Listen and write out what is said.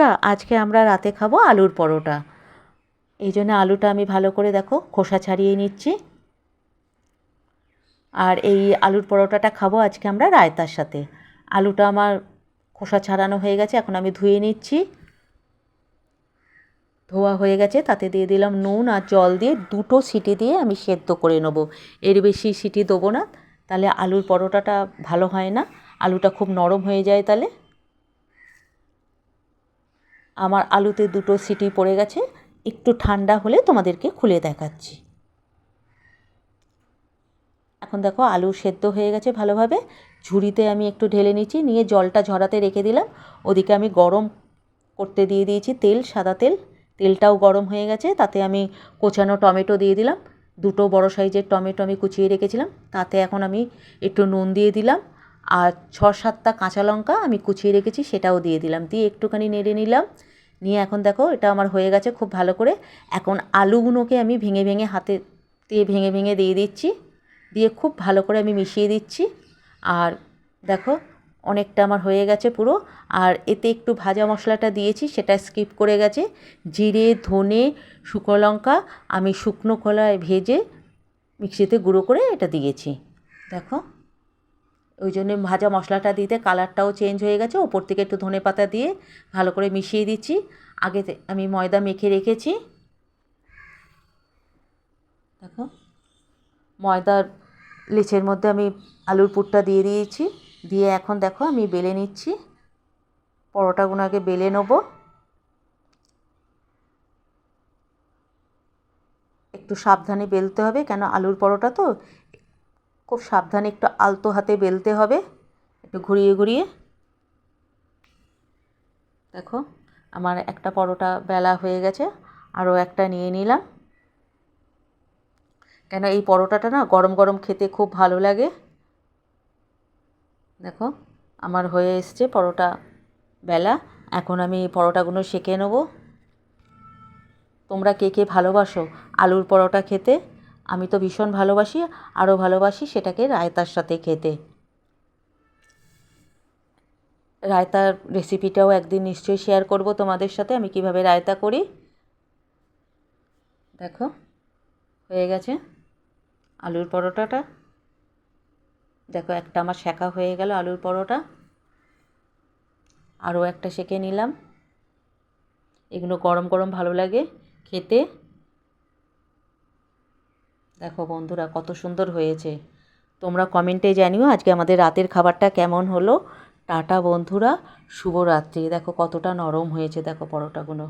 বন্ধুরা, আজকে আমরা রাতে খাবো আলুর পরোটা। এই জন্য আলুটা আমি ভালো করে দেখো খোসা ছাড়িয়ে নিচ্ছি। আর এই আলুর পরোটাটা খাবো আজকে আমরা রায়তার সাথে। আলুটা আমার খোসা ছাড়ানো হয়ে গেছে, এখন আমি ধুয়ে নিচ্ছি। ধোয়া হয়ে গেছে, তাতে দিয়ে দিলাম নুন আর জল দিয়ে 2টো সিটি দিয়ে আমি সেদ্ধ করে নেব। এর বেশি সিটি দেবো না, তাহলে আলুর পরোটাটা ভালো হয় না, আলুটা খুব নরম হয়ে যায়। তাহলে আমার আলুতে 2টো সিটি পড়ে গেছে, একটু ঠান্ডা হলে তোমাদেরকে খুলে দেখাচ্ছি। এখন দেখো আলু সেদ্ধ হয়ে গেছে ভালোভাবে। ঝুড়িতে আমি একটু ঢেলে নিচ্ছি, নিয়ে জলটা ঝরাতে রেখে দিলাম। ওদিকে আমি গরম করতে দিয়ে দিয়েছি তেল, সাদা তেল। তেলটাও গরম হয়ে গেছে, তাতে আমি কোচানো টমেটো দিয়ে দিলাম। 2টো বড় সাইজের টমেটো আমি কুচিয়ে রেখেছিলাম, তাতে এখন আমি একটু নুন দিয়ে দিলাম। আর 6-7টা কাঁচা লঙ্কা আমি কুচিয়ে রেখেছি, সেটাও দিয়ে দিলাম। দিয়ে একটুখানি নেড়ে নিলাম। নিয়ে এখন দেখো এটা আমার হয়ে গেছে খুব ভালো করে। এখন আলুগুলোকে আমি ভেঙে ভেঙে হাতে দিয়ে ভেঙে ভেঙে দিয়ে দিচ্ছি। দিয়ে খুব ভালো করে আমি মিশিয়ে দিচ্ছি। আর দেখো অনেকটা আমার হয়ে গেছে পুরো। আর এতে একটু ভাজা মশলাটা দিয়েছি, সেটা স্কিপ করে গেছে। জিরে, ধনে, শুকনো লঙ্কা আমি শুকনো খোলায় ভেজে মিক্সিতে গুঁড়ো করে এটা দিয়েছি। দেখো ওই জন্য ভাজা মশলাটা দিতে কালারটাও চেঞ্জ হয়ে গেছে। ওপর থেকে একটু ধনে পাতা দিয়ে ভালো করে মিশিয়ে দিচ্ছি। আগে আমি ময়দা মেখে রেখেছি। দেখো ময়দার লেচের মধ্যে আমি আলুর পুরটা দিয়ে দিয়েছি। দিয়ে এখন দেখো আমি বেলে নিচ্ছি। পরোটাগুলো আগে বেলে নেবো। একটু সাবধানে বেলতে হবে, কেন আলুর পরোটা তো খুব সাবধানে একটু আলতো হাতে বেলতে হবে, একটু ঘুরিয়ে ঘুরিয়ে। দেখো আমার একটা পরোটা বেলা হয়ে গেছে, আরও একটা নিয়ে নিলাম। কেন এই পরোটাটা না গরম গরম খেতে খুব ভালো লাগে। দেখো আমার হয়ে এসছে পরোটা বেলা। এখন আমি পরোটাগুলো সেঁকে নেব। তোমরা কে কে ভালোবাসো আলুর পরোটা খেতে? আমি তো ভীষণ ভালোবাসি। আরও ভালোবাসি সেটাকে রায়তার সাথে খেতে। রায়তার রেসিপিটাও একদিন নিশ্চয়ই শেয়ার করব তোমাদের সাথে, আমি কিভাবে রায়তা করি। দেখো হয়ে গেছে আলুর পরোটাটা। দেখো একটা আমার সেঁকা হয়ে গেল আলুর পরোটা, আরও একটা সেঁকে নিলাম। এগুলো গরম গরম ভালো লাগে খেতে। দেখো বন্ধুরা কত সুন্দর হয়েছে। তোমরা কমেন্টে জানিও আজকে আমাদের রাতের খাবারটা কেমন হলো। টাটা বন্ধুরা, শুভরাত্রি। দেখো কতটা নরম হয়েছে দেখো পরোটাগুলো।